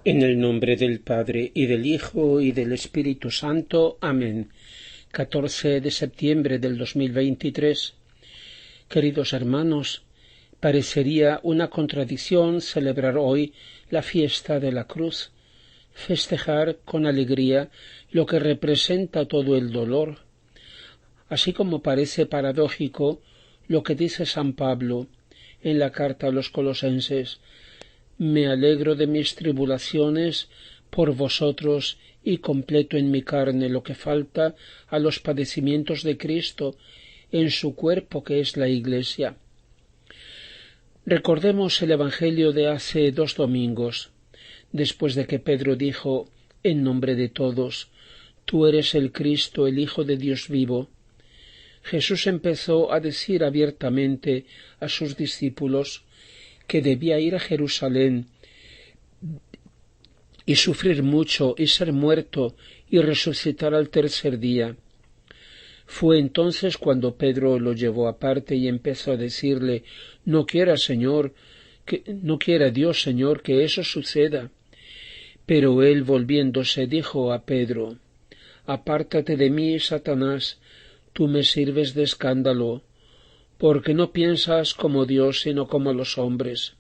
En el nombre del Padre, y del Hijo, y del Espíritu Santo. Amén. 14 de septiembre del 2023. Queridos hermanos, parecería una contradicción celebrar hoy la fiesta de la cruz, festejar con alegría lo que representa todo el dolor, así como parece paradójico lo que dice San Pablo en la carta a los Colosenses: me alegro de mis tribulaciones por vosotros y completo en mi carne lo que falta a los padecimientos de Cristo en su cuerpo, que es la Iglesia. Recordemos el Evangelio de hace 2 domingos, después de que Pedro dijo en nombre de todos: tú eres el Cristo, el Hijo de Dios vivo. Jesús empezó a decir abiertamente a sus discípulos que debía ir a Jerusalén y sufrir mucho y ser muerto y resucitar al tercer día. Fue entonces cuando Pedro lo llevó aparte y empezó a decirle: no quiera Dios, Señor, que eso suceda. Pero él, volviéndose, dijo a Pedro: apártate de mí, Satanás, tú me sirves de escándalo, porque no piensas como Dios, sino como los hombres.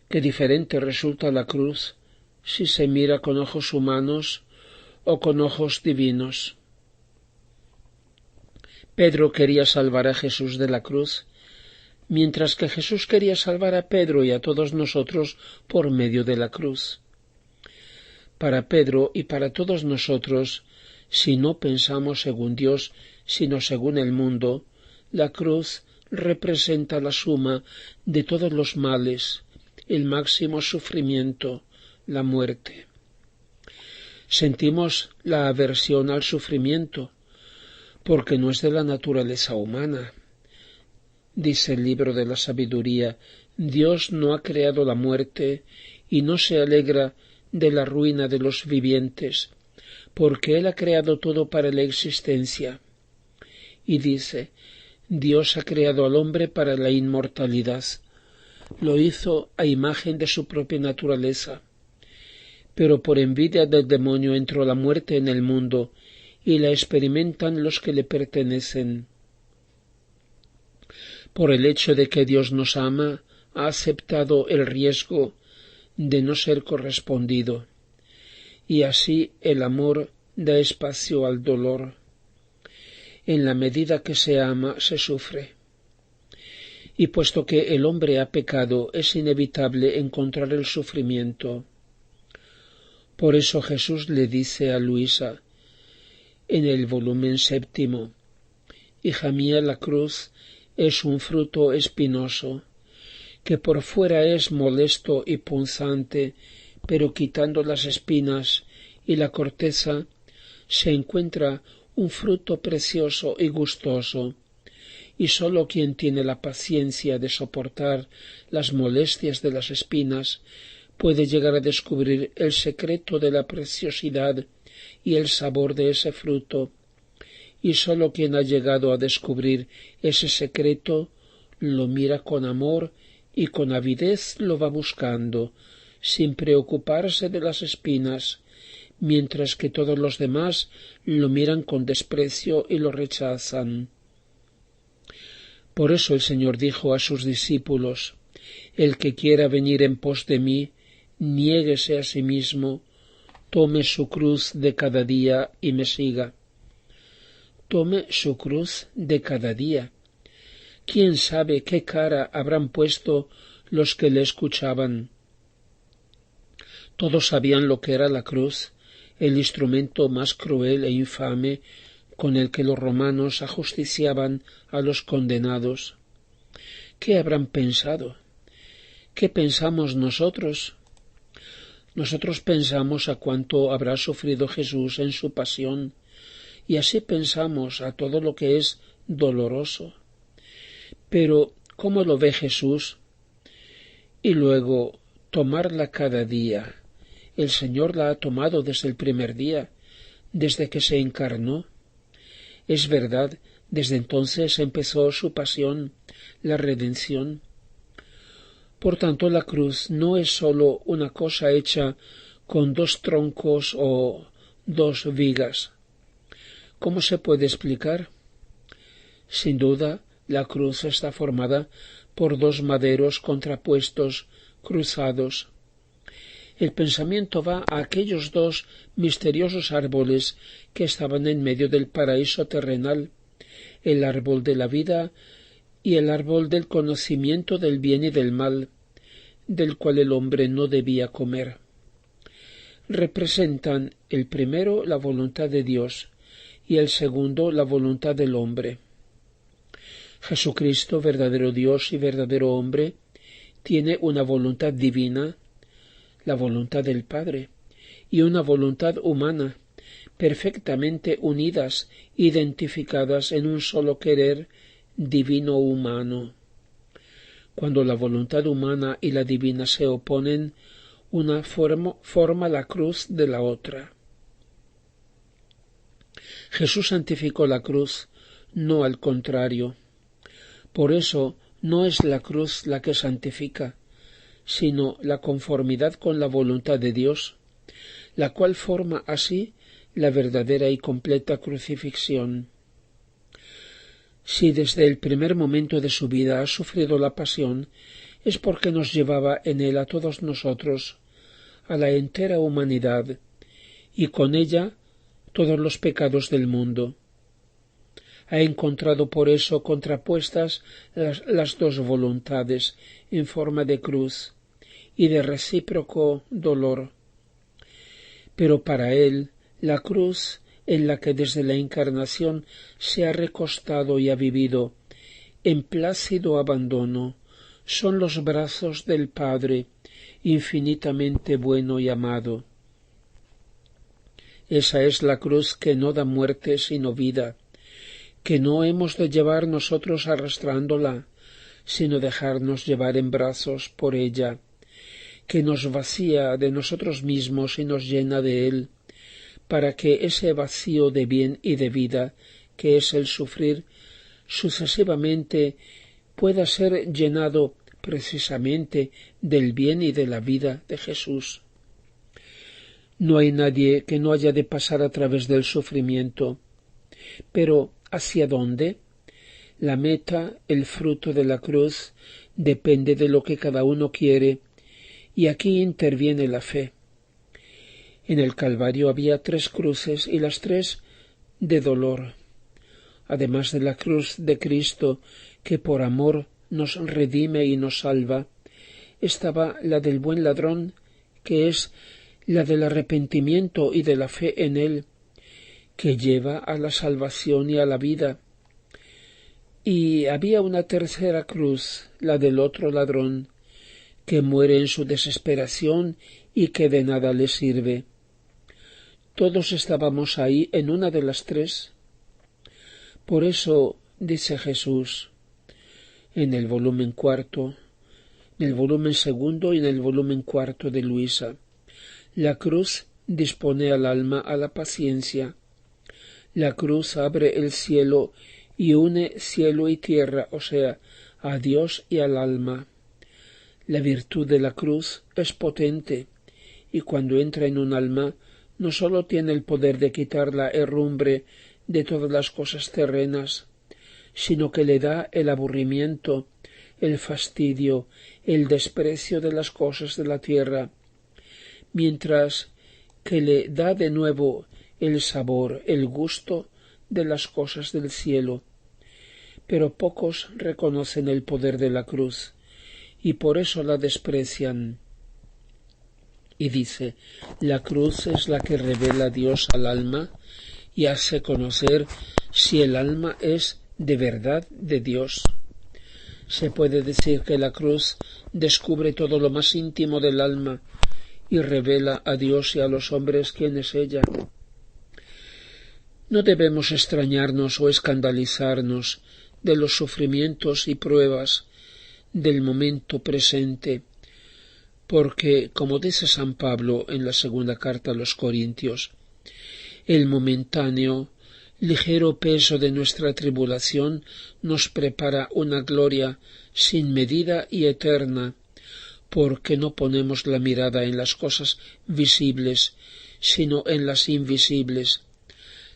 Qué diferente resulta la cruz si se mira con ojos humanos o con ojos divinos. Pedro quería salvar a Jesús de la cruz, mientras que Jesús quería salvar a Pedro y a todos nosotros por medio de la cruz. Para Pedro y para todos nosotros, si no pensamos según Dios, sino según el mundo, la cruz representa la suma de todos los males, el máximo sufrimiento, la muerte. Sentimos la aversión al sufrimiento, porque no es de la naturaleza humana. Dice el libro de la sabiduría: Dios no ha creado la muerte y no se alegra de la ruina de los vivientes, porque Él ha creado todo para la existencia. Y dice: Dios ha creado al hombre para la inmortalidad. Lo hizo a imagen de su propia naturaleza. Pero por envidia del demonio entró la muerte en el mundo, y la experimentan los que le pertenecen. Por el hecho de que Dios nos ama, ha aceptado el riesgo de no ser correspondido, y así el amor da espacio al dolor. En la medida que se ama, se sufre. Y puesto que el hombre ha pecado, es inevitable encontrar el sufrimiento. Por eso Jesús le dice a Luisa en el volumen 7: hija mía, la cruz es un fruto espinoso, que por fuera es molesto y punzante, pero quitando las espinas y la corteza se encuentra un fruto precioso y gustoso, y sólo quien tiene la paciencia de soportar las molestias de las espinas puede llegar a descubrir el secreto de la preciosidad y el sabor de ese fruto, y sólo quien ha llegado a descubrir ese secreto lo mira con amor y con avidez lo va buscando, sin preocuparse de las espinas, mientras que todos los demás lo miran con desprecio y lo rechazan. Por eso el Señor dijo a sus discípulos: el que quiera venir en pos de mí, niéguese a sí mismo, tome su cruz de cada día y me siga. Tome su cruz de cada día. ¿Quién sabe qué cara habrán puesto los que le escuchaban? Todos sabían lo que era la cruz, el instrumento más cruel e infame con el que los romanos ajusticiaban a los condenados. ¿Qué habrán pensado? ¿Qué pensamos nosotros? Nosotros pensamos a cuánto habrá sufrido Jesús en su pasión, y así pensamos a todo lo que es doloroso. Pero, ¿cómo lo ve Jesús? Y luego, tomarla cada día. El Señor la ha tomado desde el primer día, desde que se encarnó. Es verdad, desde entonces empezó su pasión, la redención. Por tanto, la cruz no es sólo una cosa hecha con dos troncos o dos vigas. ¿Cómo se puede explicar? Sin duda, la cruz está formada por dos maderos contrapuestos, cruzados. El pensamiento va a aquellos dos misteriosos árboles que estaban en medio del paraíso terrenal, el árbol de la vida y el árbol del conocimiento del bien y del mal, del cual el hombre no debía comer. Representan el primero la voluntad de Dios y el segundo la voluntad del hombre. Jesucristo, verdadero Dios y verdadero hombre, tiene una voluntad divina, la voluntad del Padre, y una voluntad humana, perfectamente unidas, identificadas en un solo querer divino-humano. Cuando la voluntad humana y la divina se oponen, una forma la cruz de la otra. Jesús santificó la cruz, no al contrario. Por eso no es la cruz la que santifica, sino la conformidad con la voluntad de Dios, la cual forma así la verdadera y completa crucifixión. Si desde el primer momento de su vida ha sufrido la pasión, es porque nos llevaba en él a todos nosotros, a la entera humanidad, y con ella todos los pecados del mundo. Ha encontrado por eso contrapuestas las dos voluntades en forma de cruz y de recíproco dolor. Pero para él, la cruz en la que desde la encarnación se ha recostado y ha vivido, en plácido abandono, son los brazos del Padre, infinitamente bueno y amado. Esa es la cruz que no da muerte sino vida, que no hemos de llevar nosotros arrastrándola, sino dejarnos llevar en brazos por ella, que nos vacía de nosotros mismos y nos llena de él, para que ese vacío de bien y de vida, que es el sufrir, sucesivamente pueda ser llenado precisamente del bien y de la vida de Jesús. No hay nadie que no haya de pasar a través del sufrimiento, pero ¿hacia dónde? La meta, el fruto de la cruz, depende de lo que cada uno quiere, y aquí interviene la fe. En el Calvario había 3 cruces y las 3 de dolor. Además de la cruz de Cristo, que por amor nos redime y nos salva, estaba la del buen ladrón, que es la del arrepentimiento y de la fe en él, que lleva a la salvación y a la vida. Y había una tercera cruz, la del otro ladrón, que muere en su desesperación y que de nada le sirve. Todos estábamos ahí en una de las 3. Por eso dice Jesús en el volumen 4, en el volumen 2 y en el volumen 4 de Luisa: la cruz dispone al alma a la paciencia. La cruz abre el cielo y une cielo y tierra, o sea, a Dios y al alma. La virtud de la cruz es potente, y cuando entra en un alma, no sólo tiene el poder de quitar la herrumbre de todas las cosas terrenas, sino que le da el aburrimiento, el fastidio, el desprecio de las cosas de la tierra, mientras que le da de nuevo el sabor, el gusto de las cosas del cielo. Pero pocos reconocen el poder de la cruz, y por eso la desprecian. Y dice: la cruz es la que revela a Dios al alma y hace conocer si el alma es de verdad de Dios. Se puede decir que la cruz descubre todo lo más íntimo del alma y revela a Dios y a los hombres quién es ella. No debemos extrañarnos o escandalizarnos de los sufrimientos y pruebas del momento presente, porque, como dice San Pablo en la segunda carta a los Corintios, el momentáneo, ligero peso de nuestra tribulación nos prepara una gloria sin medida y eterna, porque no ponemos la mirada en las cosas visibles, sino en las invisibles.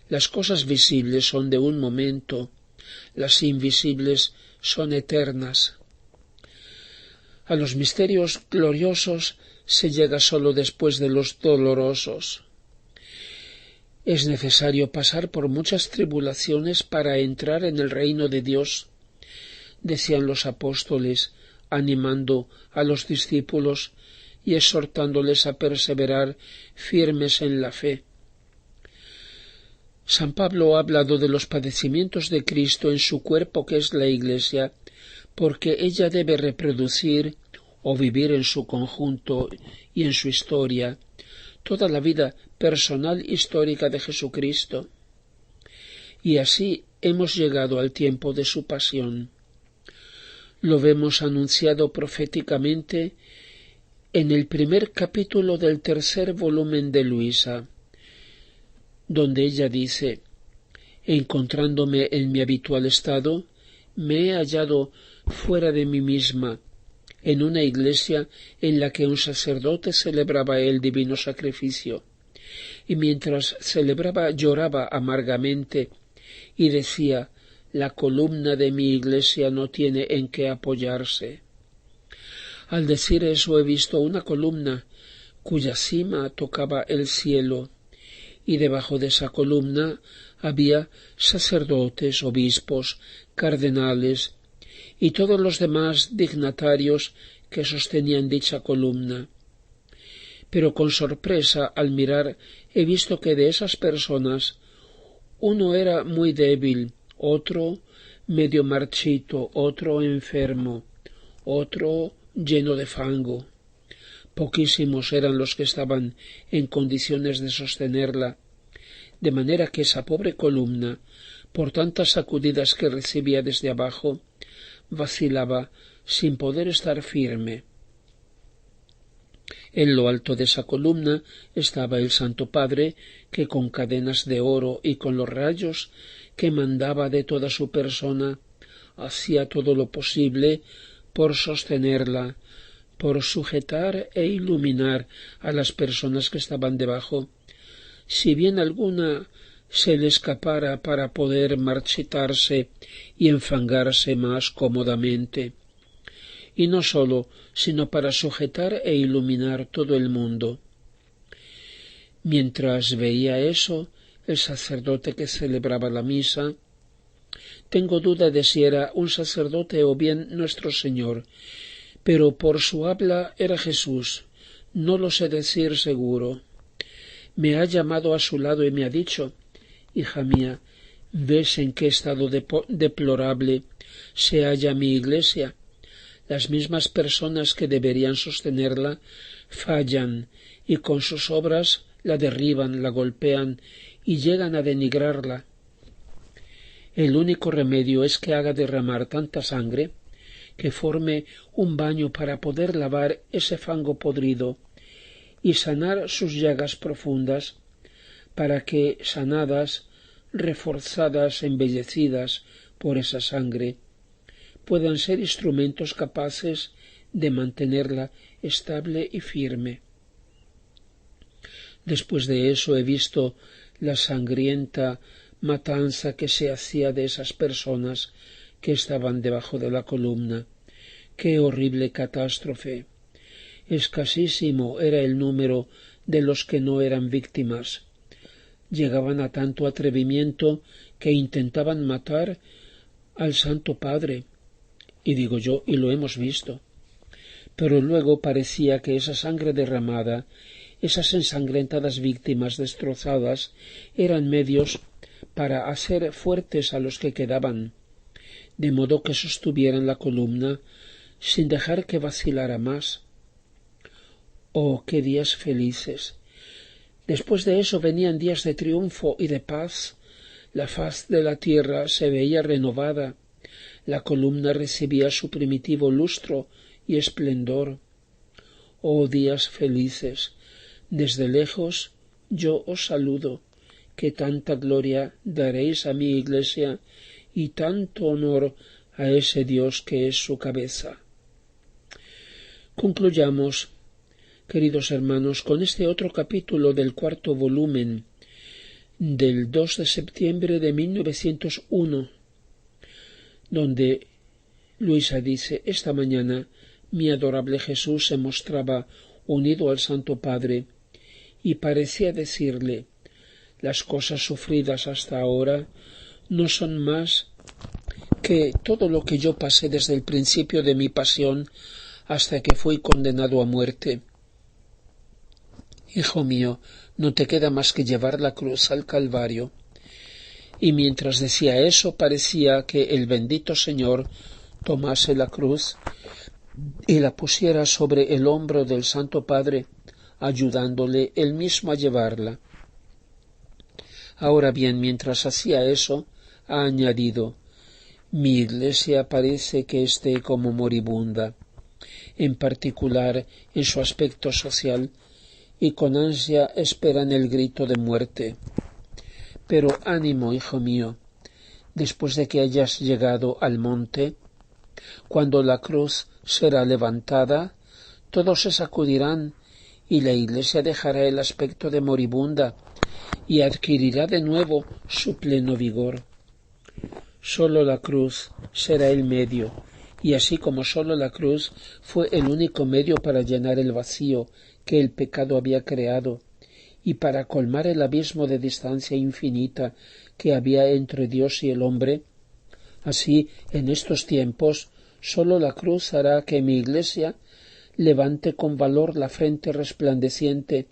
Las cosas visibles son de un momento, las invisibles son eternas. A los misterios gloriosos se llega sólo después de los dolorosos. Es necesario pasar por muchas tribulaciones para entrar en el reino de Dios, decían los apóstoles, animando a los discípulos y exhortándoles a perseverar firmes en la fe. San Pablo ha hablado de los padecimientos de Cristo en su cuerpo, que es la Iglesia, porque ella debe reproducir o vivir en su conjunto y en su historia toda la vida personal histórica de Jesucristo. Y así hemos llegado al tiempo de su pasión. Lo vemos anunciado proféticamente en el primer capítulo del tercer volumen de Luisa, donde ella dice: encontrándome en mi habitual estado, me he hallado fuera de mí misma, en una iglesia en la que un sacerdote celebraba el divino sacrificio, y mientras celebraba lloraba amargamente y decía: la columna de mi iglesia no tiene en qué apoyarse. Al decir eso he visto una columna cuya cima tocaba el cielo, y debajo de esa columna había sacerdotes, obispos, cardenales y todos los demás dignatarios que sostenían dicha columna. Pero con sorpresa al mirar he visto que de esas personas uno era muy débil, otro medio marchito, otro enfermo, otro lleno de fango. Poquísimos eran los que estaban en condiciones de sostenerla, de manera que esa pobre columna, por tantas sacudidas que recibía desde abajo, vacilaba sin poder estar firme. En lo alto de esa columna estaba el Santo Padre, que con cadenas de oro y con los rayos que mandaba de toda su persona, hacía todo lo posible por sostenerla, por sujetar e iluminar a las personas que estaban debajo, si bien alguna se le escapara para poder marchitarse y enfangarse más cómodamente. Y no sólo, sino para sujetar e iluminar todo el mundo. Mientras veía eso, el sacerdote que celebraba la misa, tengo duda de si era un sacerdote o bien nuestro Señor, pero por su habla era Jesús, no lo sé decir seguro. Me ha llamado a su lado y me ha dicho: hija mía, ¿ves en qué estado deplorable se halla mi iglesia? Las mismas personas que deberían sostenerla fallan y con sus obras la derriban, la golpean y llegan a denigrarla. El único remedio es que haga derramar tanta sangre que forme un baño para poder lavar ese fango podrido y sanar sus llagas profundas, para que, sanadas, reforzadas, embellecidas por esa sangre, puedan ser instrumentos capaces de mantenerla estable y firme. Después de eso he visto la sangrienta matanza que se hacía de esas personas que estaban debajo de la columna. ¡Qué horrible catástrofe! Escasísimo era el número de los que no eran víctimas. Llegaban a tanto atrevimiento que intentaban matar al Santo Padre. Y digo yo, y lo hemos visto. Pero luego parecía que esa sangre derramada, esas ensangrentadas víctimas destrozadas, eran medios para hacer fuertes a los que quedaban, de modo que sostuvieran la columna sin dejar que vacilara más. ¡Oh, qué días felices! Después de eso venían días de triunfo y de paz. La faz de la tierra se veía renovada. La columna recibía su primitivo lustro y esplendor. ¡Oh, días felices! Desde lejos yo os saludo, que tanta gloria daréis a mi iglesia y tanto honor a ese Dios que es su cabeza. Concluyamos, queridos hermanos, con este otro capítulo del cuarto volumen del 2 de septiembre de 1901, donde Luisa dice: esta mañana mi adorable Jesús se mostraba unido al Santo Padre y parecía decirle: las cosas sufridas hasta ahora no son más que todo lo que yo pasé desde el principio de mi pasión hasta que fui condenado a muerte. Hijo mío, no te queda más que llevar la cruz al Calvario. Y mientras decía eso, parecía que el bendito Señor tomase la cruz y la pusiera sobre el hombro del Santo Padre, ayudándole él mismo a llevarla. Ahora bien, mientras hacía eso, ha añadido: mi Iglesia parece que esté como moribunda, en particular en su aspecto social, y con ansia esperan el grito de muerte. Pero ánimo, hijo mío, después de que hayas llegado al monte, cuando la cruz será levantada, todos se sacudirán y la Iglesia dejará el aspecto de moribunda y adquirirá de nuevo su pleno vigor. Sólo la cruz será el medio, y así como sólo la cruz fue el único medio para llenar el vacío que el pecado había creado y para colmar el abismo de distancia infinita que había entre Dios y el hombre, así en estos tiempos sólo la cruz hará que mi Iglesia levante con valor la frente resplandeciente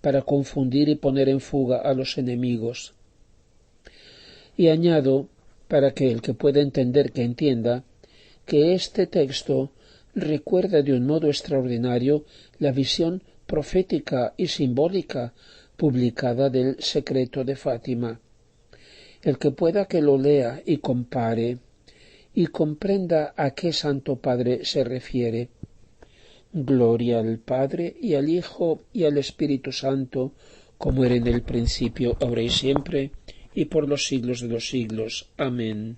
para confundir y poner en fuga a los enemigos. Y añado, para que el que pueda entender que entienda, que este texto recuerda de un modo extraordinario la visión profética y simbólica publicada del secreto de Fátima. El que pueda que lo lea y compare y comprenda a qué Santo Padre se refiere. Gloria al Padre y al Hijo y al Espíritu Santo, como era en el principio, ahora y siempre, y por los siglos de los siglos. Amén.